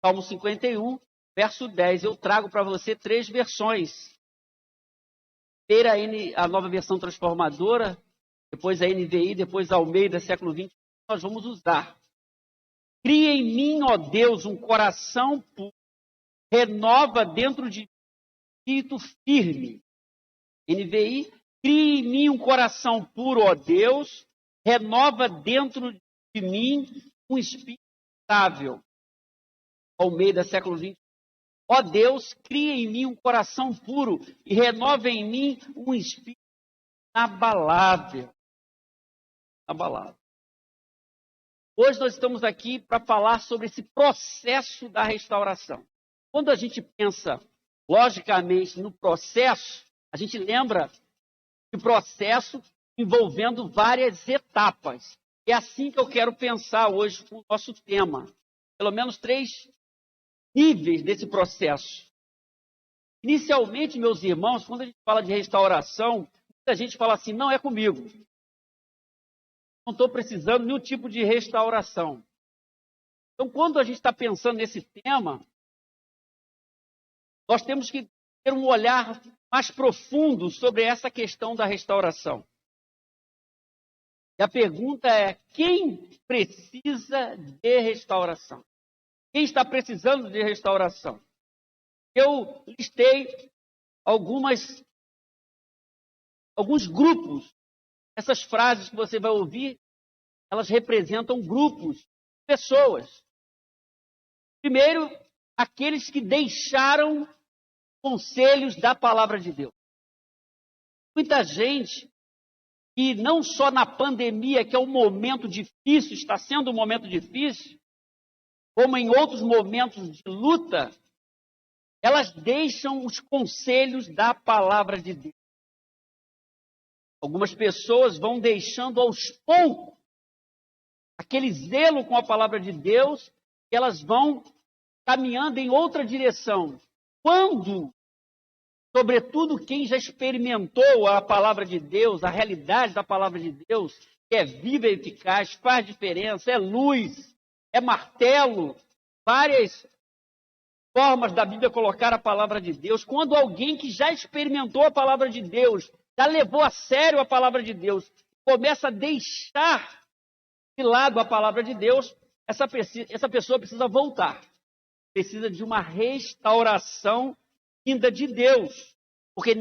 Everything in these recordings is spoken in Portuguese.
Salmo 51, verso 10. Eu trago para você 3 versões. Primeiro a nova versão transformadora, depois a NVI, depois a Almeida, século XX, nós vamos usar. Cria em mim, ó Deus, um coração puro, renova dentro de mim um espírito firme. NVI, cria em mim um coração puro, ó Deus, renova dentro de mim um espírito estável. Almeida, século XX. Ó Deus, cria em mim um coração puro e renova em mim um espírito inabalável. Hoje nós estamos aqui para falar sobre esse processo da restauração. Quando a gente pensa, logicamente, no processo, a gente lembra de processo envolvendo várias etapas. É assim que eu quero pensar hoje com o nosso tema. Pelo menos 3 níveis desse processo. Inicialmente, meus irmãos, quando a gente fala de restauração, muita gente fala assim, não é comigo. Não estou precisando de nenhum tipo de restauração. Então, quando a gente está pensando nesse tema, nós temos que ter um olhar mais profundo sobre essa questão da restauração. E a pergunta é, quem precisa de restauração? Quem está precisando de restauração? Eu listei alguns grupos. Essas frases que você vai ouvir, elas representam grupos de pessoas. Primeiro, aqueles que deixaram conselhos da palavra de Deus. Muita gente que não só na pandemia, que é um momento difícil, está sendo um momento difícil, como em outros momentos de luta, elas deixam os conselhos da palavra de Deus. Algumas pessoas vão deixando aos poucos aquele zelo com a palavra de Deus, e elas vão caminhando em outra direção. Quando, sobretudo quem já experimentou a palavra de Deus, a realidade da palavra de Deus, que é viva e eficaz, faz diferença, é luz, é martelo, várias formas da Bíblia colocar a palavra de Deus. Quando alguém que já experimentou a palavra de Deus, já levou a sério a palavra de Deus, começa a deixar de lado a palavra de Deus, essa pessoa precisa voltar. Precisa de uma restauração vinda de Deus. Porque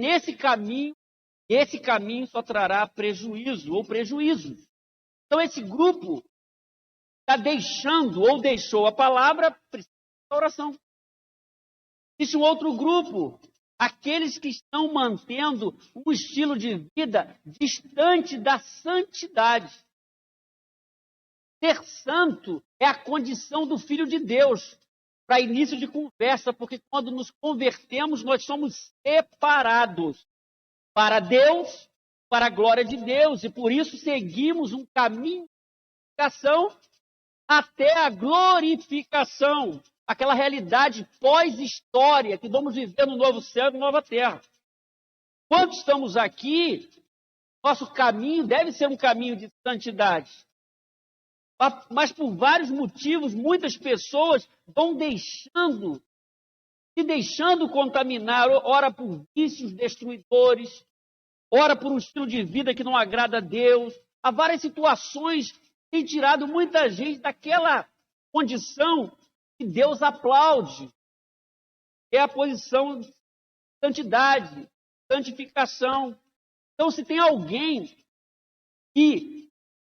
esse caminho só trará prejuízo ou prejuízos. Então esse grupo está deixando ou deixou a palavra, precisa de restauração. Existe um outro grupo, aqueles que estão mantendo um estilo de vida distante da santidade. Ser santo é a condição do Filho de Deus, para início de conversa, porque quando nos convertemos, nós somos separados para Deus, para a glória de Deus, e por isso seguimos um caminho de glorificação até a glorificação, aquela realidade pós-história que vamos viver no novo céu e nova terra. Quando estamos aqui, nosso caminho deve ser um caminho de santidade. Mas por vários motivos, muitas pessoas vão se deixando contaminar, ora por vícios destruidores, ora por um estilo de vida que não agrada a Deus. Há várias situações que têm tirado muita gente daquela condição que Deus aplaude. É a posição de santidade, santificação. Então, se tem alguém que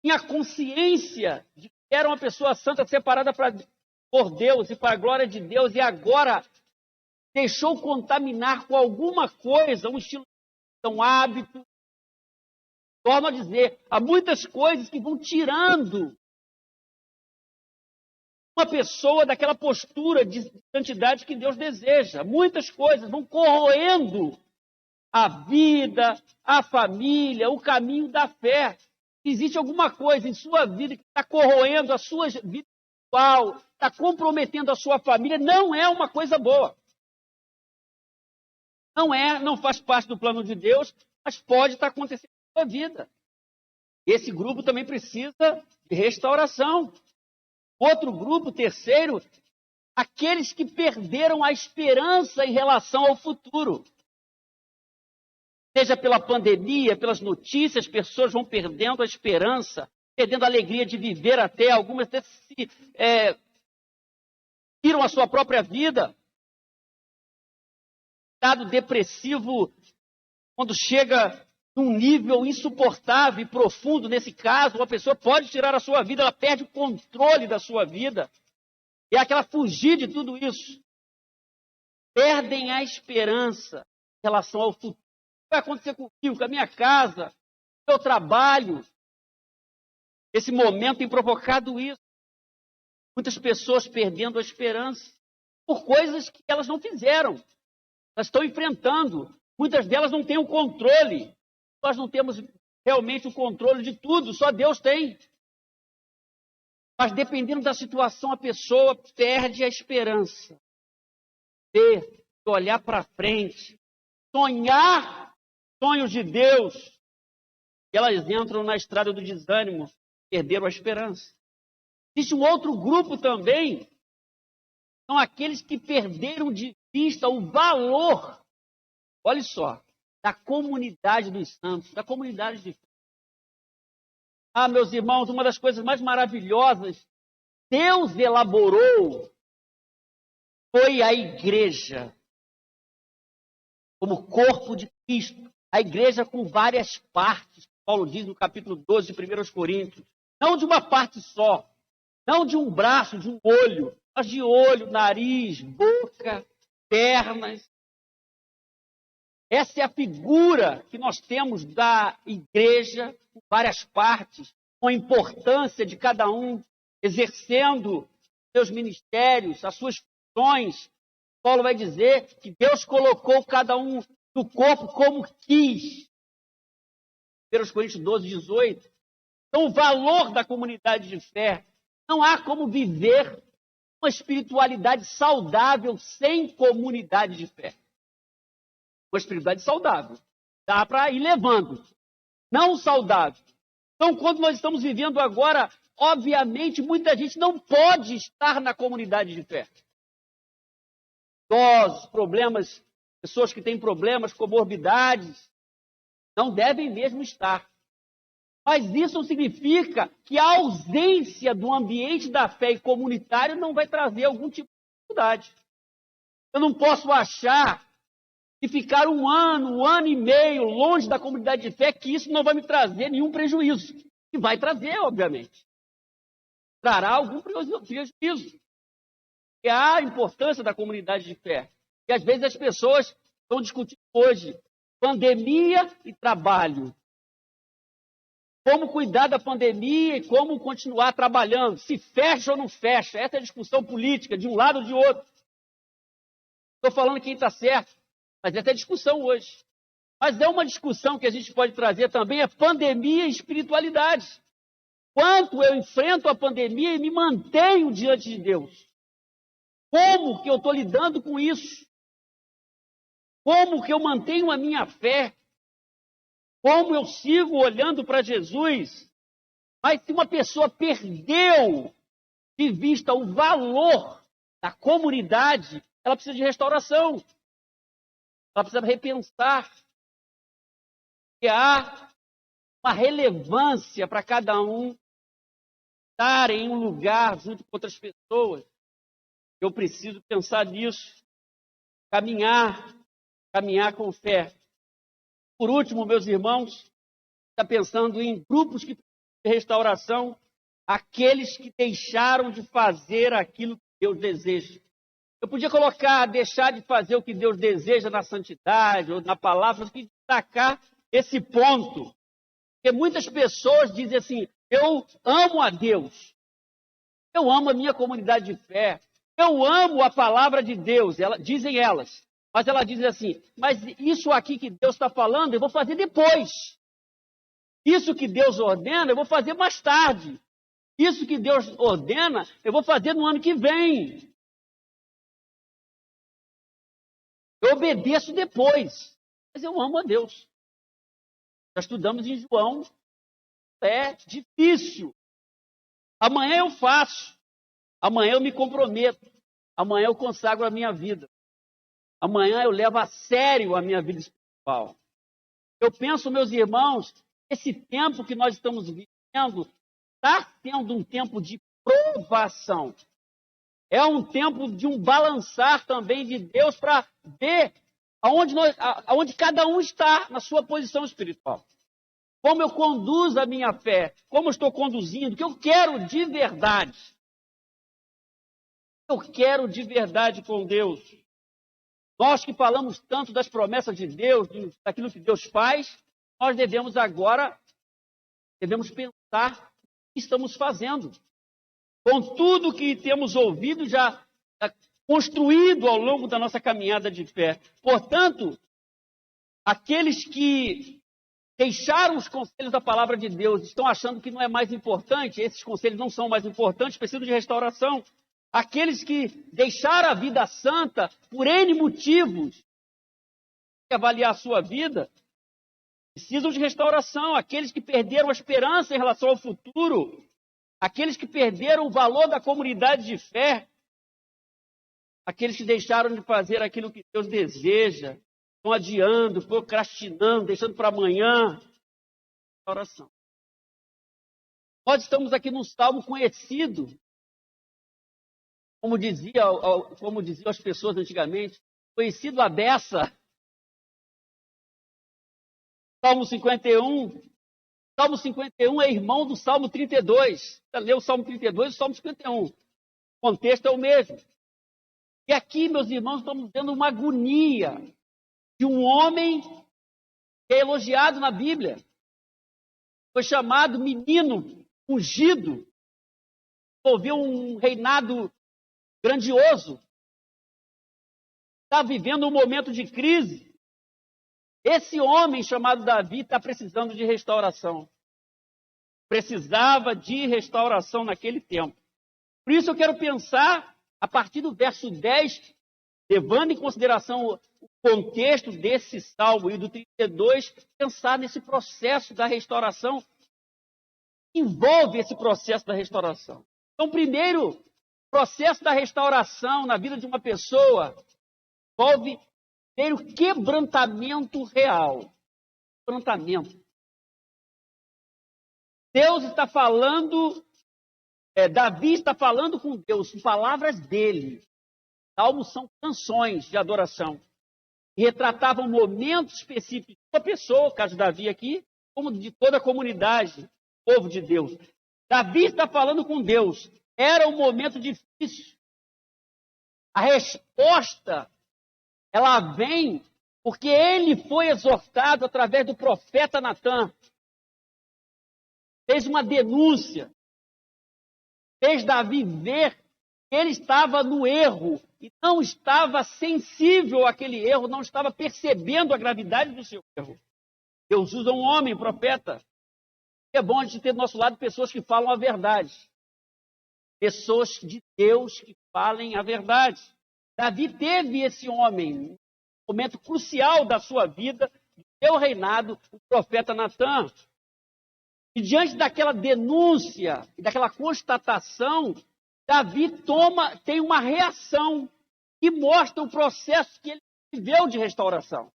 tinha consciência de que era uma pessoa santa, separada por Deus e para a glória de Deus, e agora deixou contaminar com alguma coisa, um estilo de vida, um hábito. Torno a dizer, há muitas coisas que vão tirando uma pessoa daquela postura de santidade que Deus deseja. Muitas coisas vão corroendo a vida, a família, o caminho da fé. Se existe alguma coisa em sua vida que está corroendo a sua vida espiritual, está comprometendo a sua família, não é uma coisa boa. Não faz parte do plano de Deus, mas pode estar acontecendo na sua vida. Esse grupo também precisa de restauração. Outro grupo, terceiro, aqueles que perderam a esperança em relação ao futuro. Seja pela pandemia, pelas notícias, pessoas vão perdendo a esperança, perdendo a alegria de viver até, algumas até tiram a sua própria vida. Estado depressivo, quando chega num nível insuportável e profundo, nesse caso, uma pessoa pode tirar a sua vida, ela perde o controle da sua vida. E é aquela fugir de tudo isso. Perdem a esperança em relação ao futuro. O que vai acontecer comigo, com a minha casa, com o meu trabalho? Esse momento tem provocado isso. Muitas pessoas perdendo a esperança por coisas que elas não fizeram. Elas estão enfrentando. Muitas delas não têm o controle. Nós não temos realmente o controle de tudo, só Deus tem. Mas dependendo da situação, a pessoa perde a esperança. Ver, olhar para frente, sonhar sonhos de Deus. E elas entram na estrada do desânimo, perderam a esperança. Existe um outro grupo também, são aqueles que perderam de vista o valor, olha só, da comunidade dos santos, da comunidade de fé. Ah, meus irmãos, uma das coisas mais maravilhosas Deus elaborou foi a igreja, como corpo de Cristo. A igreja com várias partes, Paulo diz no capítulo 12 de 1 Coríntios. Não de uma parte só, não de um braço, de um olho, mas de olho, nariz, boca, pernas. Essa é a figura que nós temos da igreja, com várias partes, com a importância de cada um, exercendo seus ministérios, as suas funções. Paulo vai dizer que Deus colocou cada um do corpo como quis. 1 Coríntios 12, 18. Então, o valor da comunidade de fé, não há como viver uma espiritualidade saudável sem comunidade de fé. Uma espiritualidade saudável. Dá para ir levando. Não saudável. Então, quando nós estamos vivendo agora, obviamente, muita gente não pode estar na comunidade de fé. Idosos, problemas, pessoas que têm problemas, comorbidades, não devem mesmo estar. Mas isso não significa que a ausência do ambiente da fé e comunitário não vai trazer algum tipo de dificuldade. Eu não posso achar que ficar um ano e meio longe da comunidade de fé, que isso não vai me trazer nenhum prejuízo. E vai trazer, obviamente. Trará algum prejuízo. E há a importância da comunidade de fé. E às vezes as pessoas estão discutindo hoje pandemia e trabalho. Como cuidar da pandemia e como continuar trabalhando. Se fecha ou não fecha. Essa é a discussão política, de um lado ou de outro. Estou falando quem está certo. Mas essa é a discussão hoje. Mas é uma discussão que a gente pode trazer também, é pandemia e espiritualidade. Quanto eu enfrento a pandemia e me mantenho diante de Deus? Como que eu estou lidando com isso? Como que eu mantenho a minha fé? Como eu sigo olhando para Jesus? Mas se uma pessoa perdeu de vista o valor da comunidade, ela precisa de restauração. Ela precisa repensar que há uma relevância para cada um estar em um lugar junto com outras pessoas. Eu preciso pensar nisso, caminhar com fé. Por último, meus irmãos, está pensando em grupos que precisam de restauração, aqueles que deixaram de fazer aquilo que Deus deseja. Eu podia colocar, deixar de fazer o que Deus deseja na santidade ou na palavra, e destacar esse ponto. Porque muitas pessoas dizem assim, eu amo a Deus, eu amo a minha comunidade de fé, eu amo a palavra de Deus, dizem elas. Mas ela diz assim, mas isso aqui que Deus está falando, eu vou fazer depois. Isso que Deus ordena, eu vou fazer mais tarde. Isso que Deus ordena, eu vou fazer no ano que vem. Eu obedeço depois, mas eu amo a Deus. Já estudamos em João, é difícil. Amanhã eu faço, amanhã eu me comprometo. amanhã eu consagro a minha vida. Amanhã eu levo a sério a minha vida espiritual. Eu penso, meus irmãos, esse tempo que nós estamos vivendo está sendo um tempo de provação. É um tempo de um balançar também de Deus para ver aonde cada um está na sua posição espiritual. Como eu conduzo a minha fé, como eu estou conduzindo, o que eu quero de verdade. Eu quero de verdade com Deus. Nós que falamos tanto das promessas de Deus, daquilo que Deus faz, nós devemos pensar o que estamos fazendo. Com tudo que temos ouvido, já construído ao longo da nossa caminhada de fé. Portanto, aqueles que deixaram os conselhos da palavra de Deus, estão achando que não é mais importante, esses conselhos não são mais importantes, precisam de restauração. Aqueles que deixaram a vida santa por N motivos, avaliar a sua vida, precisam de restauração. Aqueles que perderam a esperança em relação ao futuro, aqueles que perderam o valor da comunidade de fé, aqueles que deixaram de fazer aquilo que Deus deseja, estão adiando, procrastinando, deixando para amanhã. Oração. Nós estamos aqui num salmo conhecido, como diziam as pessoas antigamente, conhecido à beça. Salmo 51. Salmo 51 é irmão do Salmo 32. Você leu o Salmo 32 e o Salmo 51. O contexto é o mesmo. E aqui, meus irmãos, estamos vendo uma agonia de um homem que é elogiado na Bíblia. Foi chamado menino ungido. Envolveu um reinado grandioso. Está vivendo um momento de crise. Esse homem chamado Davi está precisando de restauração. Precisava de restauração naquele tempo. Por isso eu quero pensar, a partir do verso 10, levando em consideração o contexto desse salmo e do 32, pensar nesse processo da restauração. Envolve esse processo da restauração. Então, primeiro, o processo da restauração na vida de uma pessoa envolve o quebrantamento real. Quebrantamento. Deus está falando, Davi está falando com Deus, com palavras dele. Salmos são canções de adoração. E retratavam momentos específicos da pessoa, o caso de Davi aqui, como de toda a comunidade, povo de Deus. Davi está falando com Deus. Era um momento difícil. A resposta, ela vem porque ele foi exortado através do profeta Natan. Fez uma denúncia. Fez Davi ver que ele estava no erro e não estava sensível àquele erro, não estava percebendo a gravidade do seu erro. Deus usa um homem, profeta. É bom a gente ter do nosso lado pessoas que falam a verdade. Pessoas de Deus que falem a verdade. Davi teve esse homem, um momento crucial da sua vida, do seu reinado, o profeta Natan. E diante daquela denúncia e daquela constatação, Davi tem uma reação que mostra o processo que ele viveu de restauração.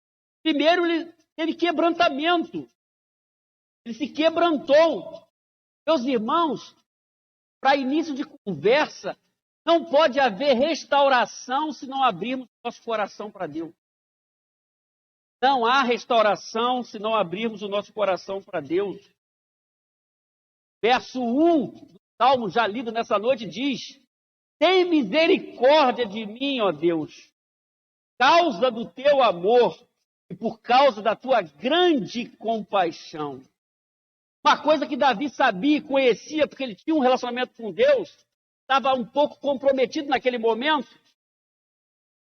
Primeiro, ele teve quebrantamento. Ele se quebrantou. Meus irmãos, para início de conversa, não pode haver restauração se não abrirmos nosso coração para Deus. Não há restauração se não abrirmos o nosso coração para Deus. Verso 1 do Salmo já lido nessa noite diz: tem misericórdia de mim, ó Deus, causa do teu amor e por causa da tua grande compaixão. Uma coisa que Davi sabia e conhecia, porque ele tinha um relacionamento com Deus, estava um pouco comprometido naquele momento.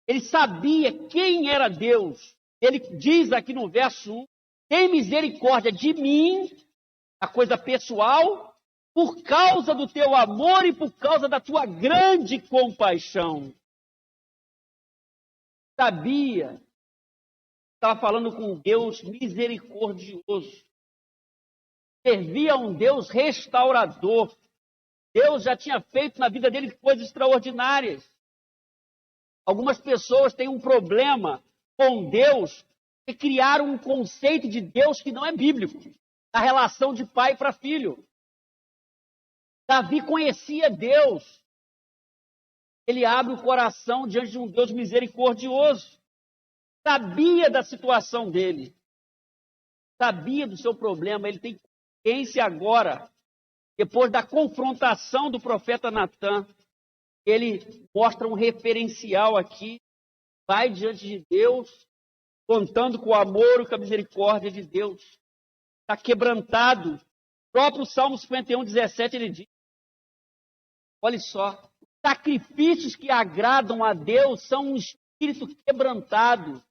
Ele sabia quem era Deus. Ele diz aqui no verso 1, tem misericórdia de mim, a coisa pessoal, por causa do teu amor e por causa da tua grande compaixão. Sabia, estava falando com um Deus misericordioso. Servia a um Deus restaurador. Deus já tinha feito na vida dele coisas extraordinárias. Algumas pessoas têm um problema com Deus e criaram um conceito de Deus que não é bíblico, na relação de pai para filho. Davi conhecia Deus. Ele abre o coração diante de um Deus misericordioso. Sabia da situação dele. Sabia do seu problema. Ele tem consciência agora, depois da confrontação do profeta Natan. Ele mostra um referencial aqui. Vai diante de Deus, contando com o amor e com a misericórdia de Deus. Está quebrantado. O próprio Salmo 51, 17, ele diz, olha só, sacrifícios que agradam a Deus são um espírito quebrantado.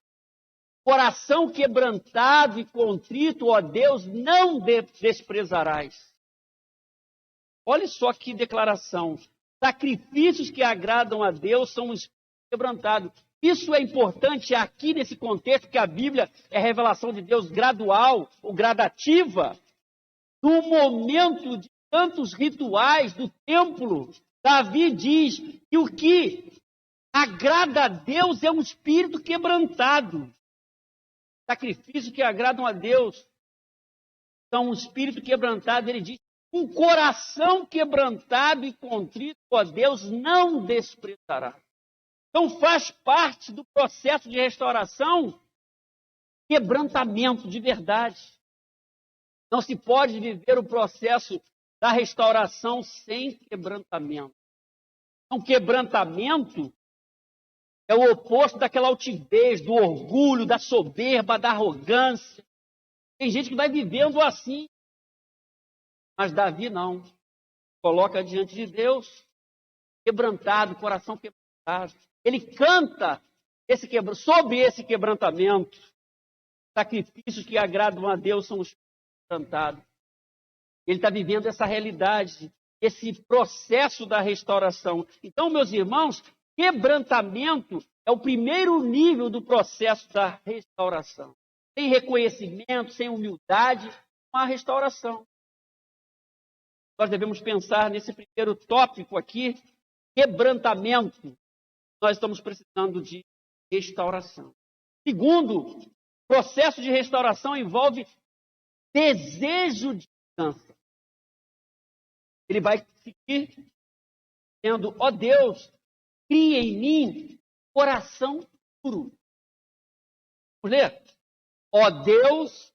Coração quebrantado e contrito, ó Deus, não desprezarás. Olha só que declaração. Sacrifícios que agradam a Deus são um espírito quebrantado. Isso é importante aqui nesse contexto, porque a Bíblia é revelação de Deus gradual ou gradativa. No momento de tantos rituais do templo, Davi diz que o que agrada a Deus é um espírito quebrantado. Sacrifícios que agradam a Deus são um espírito quebrantado. Ele diz, um coração quebrantado e contrito, ó Deus, não desprezará. Então faz parte do processo de restauração quebrantamento de verdade. Não se pode viver o processo da restauração sem quebrantamento. Então, quebrantamento é o oposto daquela altivez, do orgulho, da soberba, da arrogância. Tem gente que vai vivendo assim. Mas Davi não. Coloca diante de Deus, quebrantado, coração quebrantado. Ele canta sobre esse quebrantamento. Sacrifícios que agradam a Deus são os quebrantados. Ele está vivendo essa realidade, esse processo da restauração. Então, meus irmãos, quebrantamento é o primeiro nível do processo da restauração. Sem reconhecimento, sem humildade, não há restauração. Nós devemos pensar nesse primeiro tópico aqui, quebrantamento. Nós estamos precisando de restauração. Segundo, processo de restauração envolve desejo de mudança. Ele vai seguir dizendo, ó Deus, cria em mim coração puro. Vamos ler? Ó Deus,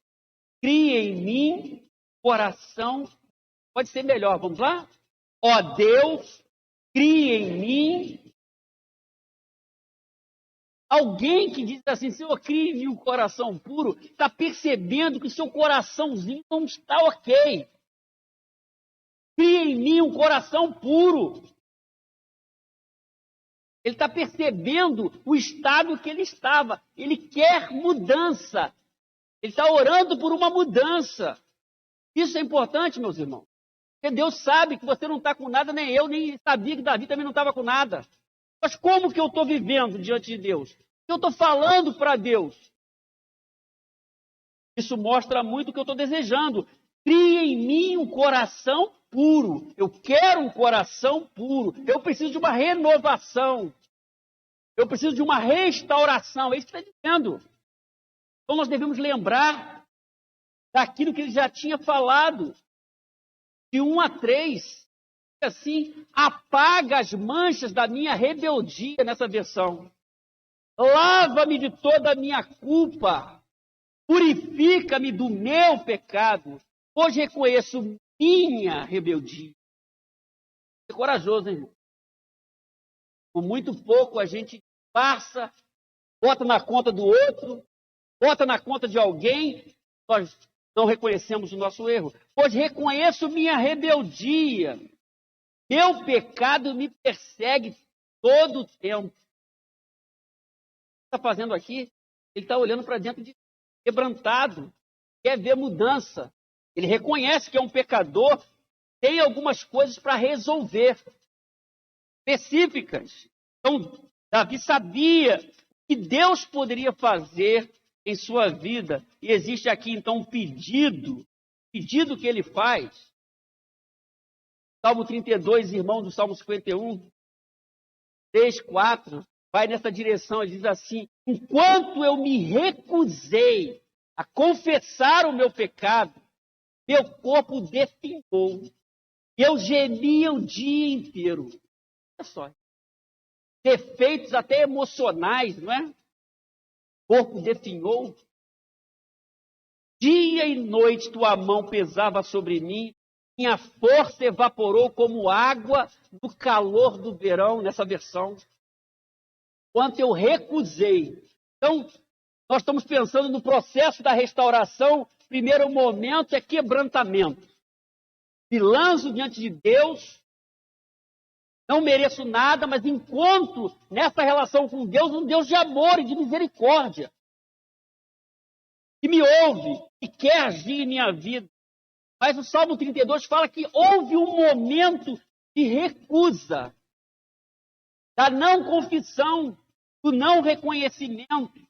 cria em mim coração puro. Pode ser melhor, vamos lá? Ó Deus, cria em mim. Alguém que diz assim, Senhor, cria em mim um coração puro, está percebendo que seu coraçãozinho não está ok. Cria em mim um coração puro. Ele está percebendo o estado que ele estava. Ele quer mudança. Ele está orando por uma mudança. Isso é importante, meus irmãos. Porque Deus sabe que você não está com nada, nem eu, nem sabia que Davi também não estava com nada. Mas como que eu estou vivendo diante de Deus? Eu estou falando para Deus. Isso mostra muito o que eu estou desejando. Cria em mim um coração puro. Eu quero um coração puro. Eu preciso de uma renovação. Eu preciso de uma restauração. É isso que está dizendo. Então nós devemos lembrar daquilo que ele já tinha falado. De 1 a 3. Assim, apaga as manchas da minha rebeldia nessa versão. Lava-me de toda a minha culpa. Purifica-me do meu pecado. Hoje reconheço minha rebeldia. É corajoso, hein, irmão? Com muito pouco a gente passa, bota na conta do outro, bota na conta de alguém, nós não reconhecemos o nosso erro. Pois reconheço minha rebeldia. Meu pecado me persegue todo o tempo. O que está fazendo aqui? Ele está olhando para dentro de quebrantado, quer ver mudança. Ele reconhece que é um pecador, tem algumas coisas para resolver, específicas. Então, Davi sabia que Deus poderia fazer em sua vida. E existe aqui, então, um pedido que ele faz. Salmo 32, irmão do Salmo 51, 3, 4. vai nessa direção, ele diz assim: enquanto eu me recusei a confessar o meu pecado, meu corpo definhou. Eu gemia o dia inteiro. Olha só. Defeitos até emocionais, não é? O corpo definhou. Dia e noite tua mão pesava sobre mim, minha força evaporou como água no calor do verão, nessa versão. Quanto eu recusei. Então, nós estamos pensando no processo da restauração. Primeiro momento é quebrantamento. Me lanço diante de Deus, não mereço nada, mas encontro nessa relação com Deus um Deus de amor e de misericórdia, que me ouve e quer agir em minha vida. Mas o Salmo 32 fala que houve um momento de recusa, da não confissão, do não reconhecimento.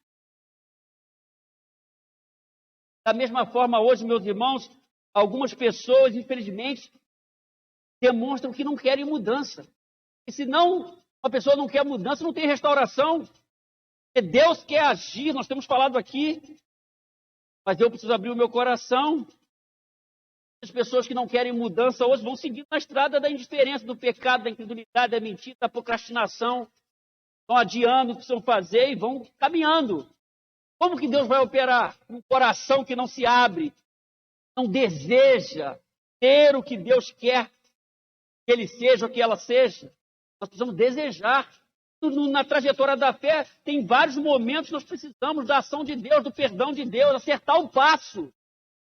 Da mesma forma, hoje, meus irmãos, algumas pessoas, infelizmente, demonstram que não querem mudança. E se não, uma pessoa não quer mudança, não tem restauração. Porque Deus quer agir, nós temos falado aqui, mas eu preciso abrir o meu coração. As pessoas que não querem mudança hoje vão seguindo na estrada da indiferença, do pecado, da incredulidade, da mentira, da procrastinação. Vão adiando o que precisam fazer e vão caminhando. Como que Deus vai operar? Um coração que não se abre, não deseja ter o que Deus quer que ele seja ou que ela seja. Nós precisamos desejar. Na trajetória da fé, tem vários momentos que nós precisamos da ação de Deus, do perdão de Deus, acertar o passo.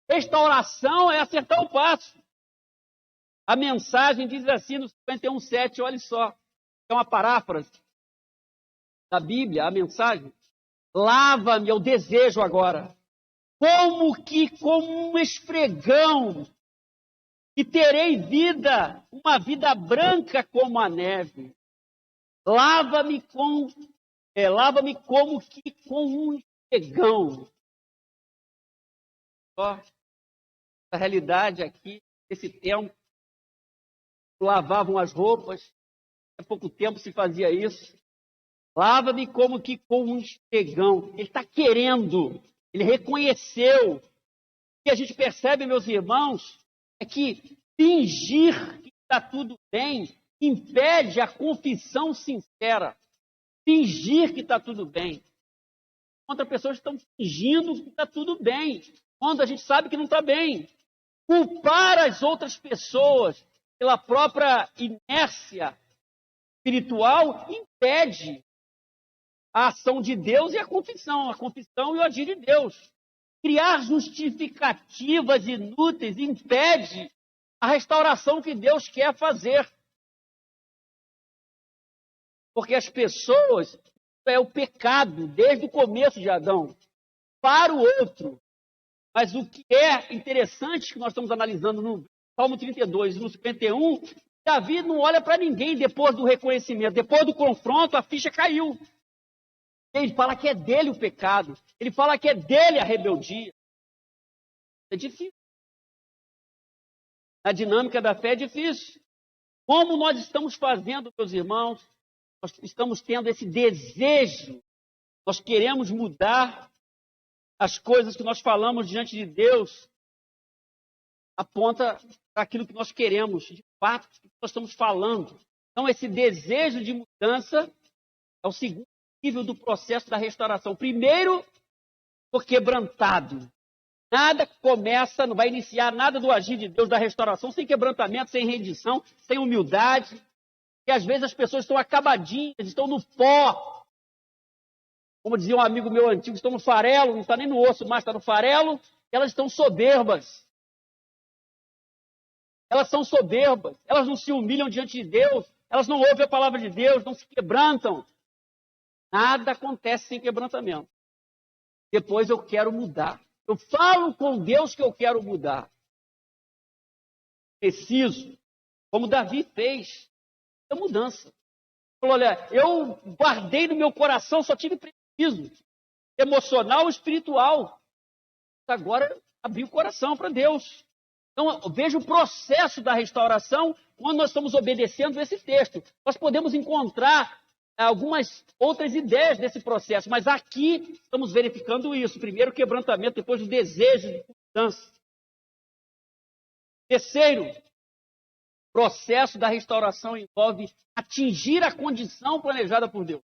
Restauração é acertar o passo. A mensagem diz assim no 51:7, olha só, é uma paráfrase da Bíblia, a mensagem. Lava-me, eu desejo agora, como um esfregão, e terei vida, uma vida branca como a neve. Lava-me como que com um esfregão. Ó, a realidade aqui, nesse tempo, lavavam as roupas, há pouco tempo se fazia isso. Lava-me como que com um esfregão. Ele está querendo, ele reconheceu. O que a gente percebe, meus irmãos, é que fingir que está tudo bem impede a confissão sincera. Fingir que está tudo bem. Outras pessoas estão fingindo que está tudo bem, quando a gente sabe que não está bem. Culpar as outras pessoas pela própria inércia espiritual impede a ação de Deus e a confissão e o agir de Deus. Criar justificativas inúteis impede a restauração que Deus quer fazer. Porque as pessoas, é o pecado desde o começo de Adão, para o outro. Mas o que é interessante que nós estamos analisando no Salmo 32 e no 51, Davi não olha para ninguém depois do reconhecimento, depois do confronto, a ficha caiu. Ele fala que é dele o pecado, ele fala que é dele a rebeldia. É difícil. A dinâmica da fé é difícil. Como nós estamos fazendo, meus irmãos, nós estamos tendo esse desejo, nós queremos mudar as coisas que nós falamos diante de Deus, aponta para aquilo que nós queremos, de fato, que nós estamos falando. Então, esse desejo de mudança é o segundo nível do processo da restauração. Primeiro, o quebrantado. Nada começa, não vai iniciar nada do agir de Deus da restauração sem quebrantamento, sem rendição, sem humildade. E às vezes as pessoas estão acabadinhas, estão no pó. Como dizia um amigo meu antigo, estão no farelo, não está nem no osso mais, está no farelo, e elas estão soberbas. Elas são soberbas, elas não se humilham diante de Deus, elas não ouvem a palavra de Deus, não se quebrantam. Nada acontece sem quebrantamento. Depois eu quero mudar. Eu falo com Deus que eu quero mudar. Preciso, como Davi fez, a mudança. Falou, olha, eu guardei no meu coração, só tive prejuízo emocional e espiritual. Agora abri o coração para Deus. Então, veja o processo da restauração quando nós estamos obedecendo esse texto. Nós podemos encontrar algumas outras ideias desse processo, mas aqui estamos verificando isso. Primeiro, o quebrantamento, depois o desejo de mudança. Terceiro, o processo da restauração envolve atingir a condição planejada por Deus.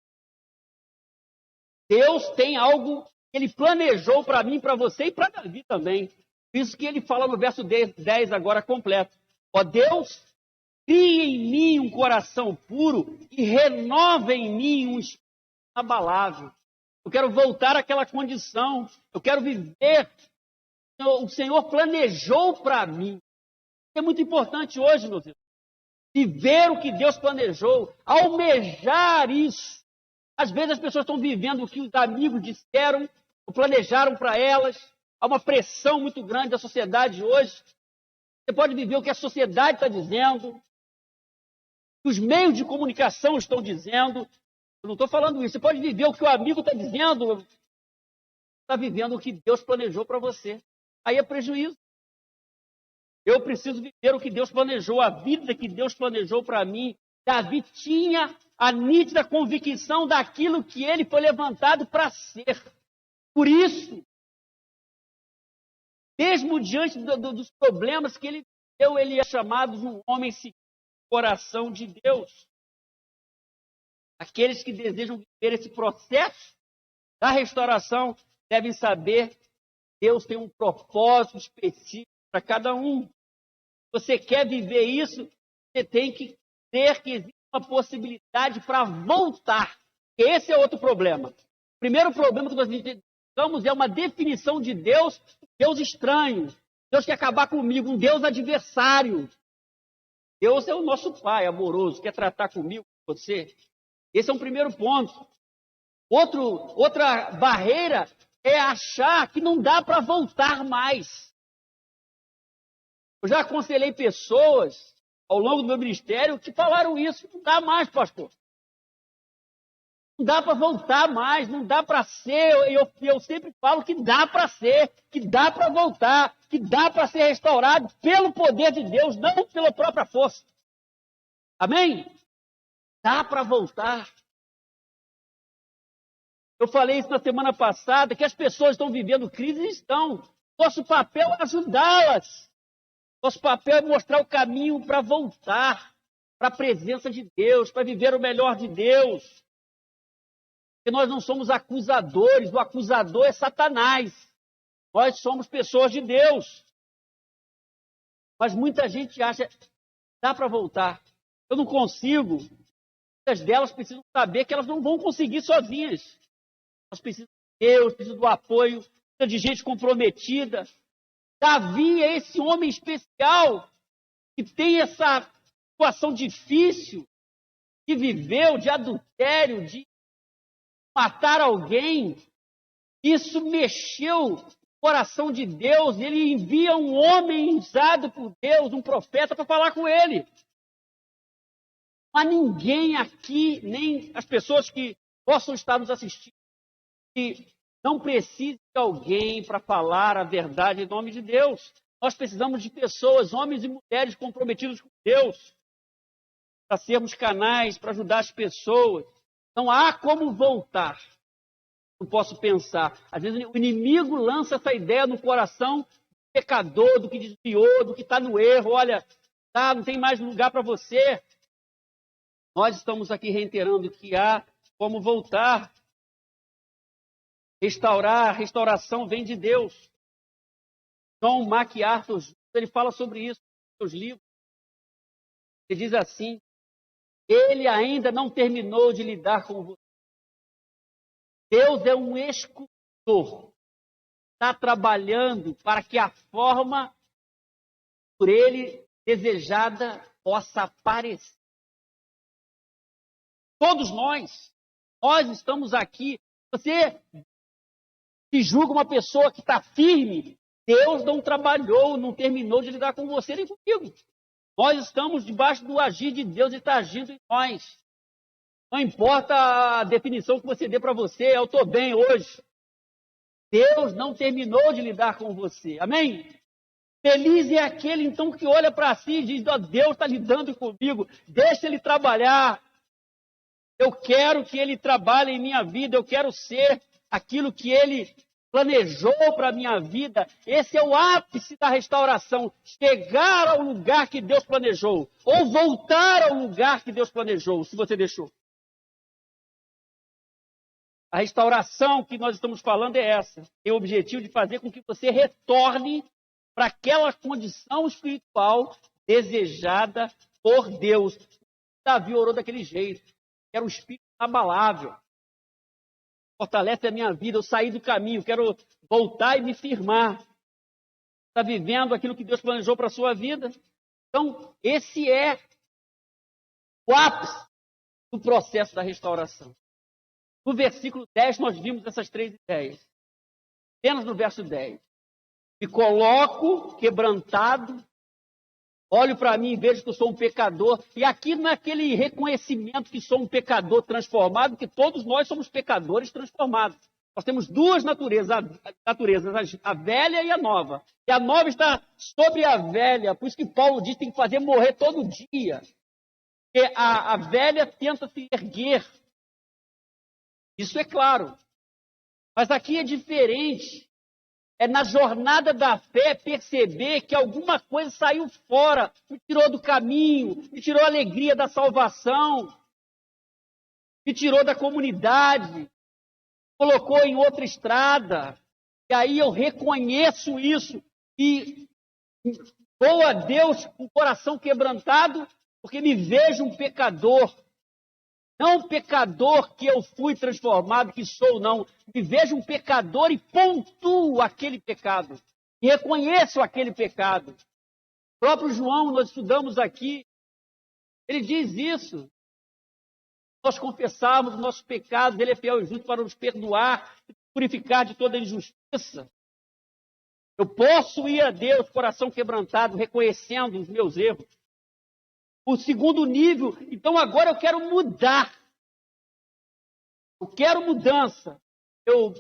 Deus tem algo que Ele planejou para mim, para você e para Davi também. Por isso que ele fala no verso 10 agora completo. Ó Deus, cria em mim um coração puro e renova em mim um espírito inabalável. Eu quero voltar àquela condição. Eu quero viver. O Senhor planejou para mim. É muito importante hoje, meus irmãos. Viver o que Deus planejou. Almejar isso. Às vezes as pessoas estão vivendo o que os amigos disseram, ou planejaram para elas. Há uma pressão muito grande da sociedade hoje. Você pode viver o que a sociedade está dizendo, o que os meios de comunicação estão dizendo. Eu não estou falando isso. Você pode viver o que o amigo está dizendo. Está vivendo o que Deus planejou para você. Aí é prejuízo. Eu preciso viver o que Deus planejou, a vida que Deus planejou para mim. Davi tinha a nítida convicção daquilo que ele foi levantado para ser. Por isso, mesmo diante dos problemas que ele viveu, ele é chamado de um homem segundo o coração de Deus. Aqueles que desejam viver esse processo da restauração devem saber que Deus tem um propósito específico para cada um. Você quer viver isso, você tem que ter que existe uma possibilidade para voltar. Esse é outro problema. O primeiro problema que nós temos é uma definição de Deus, Deus estranho. Deus quer acabar comigo, um Deus adversário. Deus é o nosso Pai amoroso, quer tratar comigo, com você. Esse é um primeiro ponto. Outra barreira é achar que não dá para voltar mais. Eu já aconselhei pessoas ao longo do meu ministério que falaram isso. Não dá mais, pastor. Não dá para voltar mais, não dá para ser. Eu sempre falo que dá para ser, que dá para voltar, que dá para ser restaurado pelo poder de Deus, não pela própria força. Amém? Dá para voltar. Eu falei isso na semana passada, que as pessoas estão vivendo crise e estão. Nosso papel é ajudá-las. Nosso papel é mostrar o caminho para voltar para a presença de Deus, para viver o melhor de Deus. Porque nós não somos acusadores, o acusador é Satanás. Nós somos pessoas de Deus. Mas muita gente acha que dá para voltar. Eu não consigo. Muitas delas precisam saber que elas não vão conseguir sozinhas. Elas precisam de Deus, precisam do apoio, precisam de gente comprometida. Davi é esse homem especial que tem essa situação difícil, que viveu de adultério, de matar alguém. Isso mexeu o coração de Deus. Ele envia um homem usado por Deus, um profeta, para falar com ele. Mas ninguém aqui, nem as pessoas que possam estar nos assistindo, que não precisa de alguém para falar a verdade em nome de Deus. Nós precisamos de pessoas, homens e mulheres comprometidos com Deus, para sermos canais, para ajudar as pessoas. Não há como voltar. Não posso pensar. Às vezes o inimigo lança essa ideia no coração do pecador, do que desviou, do que está no erro. Olha, tá, não tem mais lugar para você. Nós estamos aqui reiterando que há como voltar. Restaurar, restauração vem de Deus. John MacArthur, ele fala sobre isso nos seus livros. Ele diz assim: ele ainda não terminou de lidar com você. Deus é um escultor. Está trabalhando para que a forma por ele desejada possa aparecer. Todos nós estamos aqui. Você se julga uma pessoa que está firme, Deus não trabalhou, não terminou de lidar com você nem comigo. Nós estamos debaixo do agir de Deus e está agindo em nós. Não importa a definição que você dê para você, eu estou bem hoje. Deus não terminou de lidar com você. Amém? Feliz é aquele, então, que olha para si e diz: oh, Deus está lidando comigo, deixa Ele trabalhar. Eu quero que Ele trabalhe em minha vida. Eu quero ser aquilo que Ele planejou para a minha vida. Esse é o ápice da restauração. Chegar ao lugar que Deus planejou. Ou voltar ao lugar que Deus planejou, se você deixou. A restauração que nós estamos falando é essa. Tem o objetivo de fazer com que você retorne para aquela condição espiritual desejada por Deus. Davi orou daquele jeito. Era um espírito inabalável. Fortalece a minha vida. Eu saí do caminho. Quero voltar e me firmar. Está vivendo aquilo que Deus planejou para a sua vida? Então, esse é o ápice do processo da restauração. No versículo 10, nós vimos essas três ideias. Apenas no verso 10. Me coloco quebrantado, olho para mim e vejo que eu sou um pecador. E aqui não é aquele reconhecimento que sou um pecador transformado, que todos nós somos pecadores transformados. Nós temos duas naturezas, a velha e a nova. E a nova está sobre a velha, por isso que Paulo diz que tem que fazer morrer todo dia. Porque a velha tenta se erguer. Isso é claro. Mas aqui é diferente. É na jornada da fé perceber que alguma coisa saiu fora, me tirou do caminho, me tirou a alegria da salvação, me tirou da comunidade, colocou em outra estrada. E aí eu reconheço isso e vou a Deus com o coração quebrantado, porque me vejo um pecador. Não um pecador que eu fui transformado, que sou, não. Me vejo um pecador e pontuo aquele pecado. E reconheço aquele pecado. O próprio João, nós estudamos aqui, ele diz isso. Nós confessarmos os nossos pecados, ele é fiel e justo para nos perdoar e purificar de toda injustiça. Eu posso ir a Deus, coração quebrantado, reconhecendo os meus erros. O segundo nível, então agora eu quero mudar. Eu quero mudança. Eu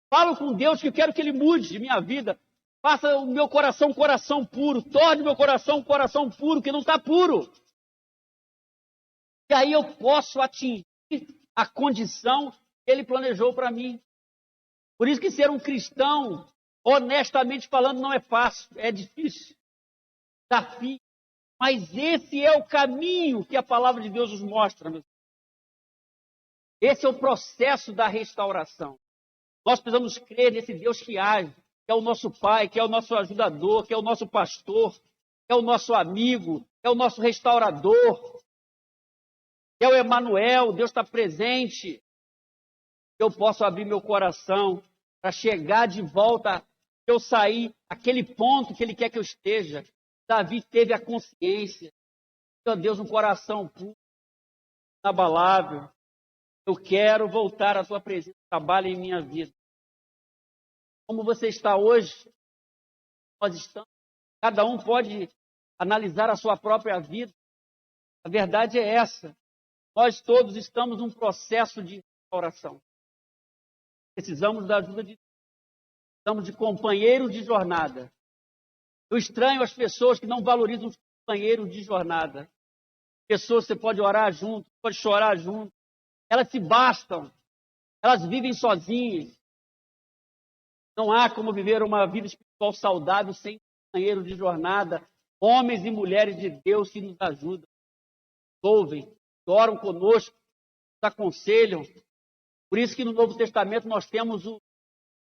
falo com Deus que eu quero que Ele mude minha vida. Faça o meu coração um coração puro. Torne o meu coração um coração puro, que não está puro. E aí eu posso atingir a condição que Ele planejou para mim. Por isso que ser um cristão, honestamente falando, não é fácil. É difícil. Desafio. Mas esse é o caminho que a palavra de Deus nos mostra. Esse é o processo da restauração. Nós precisamos crer nesse Deus que age, que é o nosso Pai, que é o nosso ajudador, que é o nosso pastor, que é o nosso amigo, que é o nosso restaurador, que é o Emanuel, Deus está presente. Eu posso abrir meu coração para chegar de volta, eu sair aquele ponto que Ele quer que eu esteja. Davi teve a consciência. Meu Deus, um coração puro, inabalável. Eu quero voltar à tua presença. Trabalha em minha vida. Como você está hoje, nós estamos. Cada um pode analisar a sua própria vida. A verdade é essa. Nós todos estamos num processo de restauração. Precisamos da ajuda de Deus. Precisamos de companheiros de jornada. Eu estranho as pessoas que não valorizam os companheiros de jornada. Pessoas que você pode orar junto, pode chorar junto. Elas se bastam. Elas vivem sozinhas. Não há como viver uma vida espiritual saudável sem companheiros de jornada. Homens e mulheres de Deus que nos ajudam, ouvem, oram conosco, nos aconselham. Por isso que no Novo Testamento nós temos os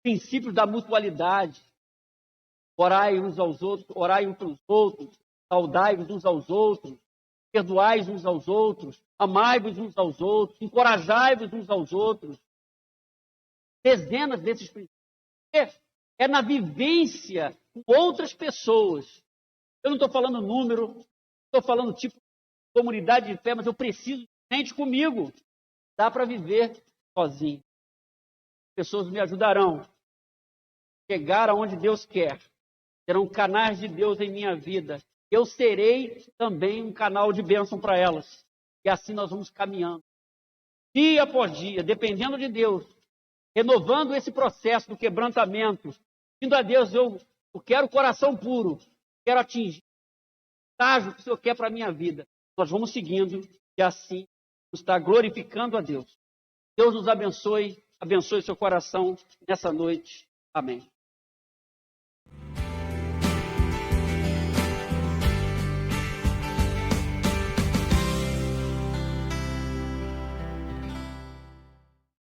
princípios da mutualidade. Orai uns aos outros, orai uns pelos outros, saudai-vos uns aos outros, perdoai uns aos outros, amai-vos uns aos outros, encorajai-vos uns aos outros. Dezenas desses princípios. É na vivência com outras pessoas. Eu não estou falando número, estou falando tipo de comunidade de fé, mas eu preciso de gente comigo. Dá para viver sozinho. Pessoas me ajudarão a chegar aonde Deus quer. Serão canais de Deus em minha vida. Eu serei também um canal de bênção para elas. E assim nós vamos caminhando. Dia após dia, dependendo de Deus. Renovando esse processo do quebrantamento. Pedindo a Deus, eu quero coração puro. Quero atingir o estágio que o Senhor quer para a minha vida. Nós vamos seguindo e assim estar glorificando a Deus. Deus nos abençoe, abençoe seu coração nessa noite. Amém.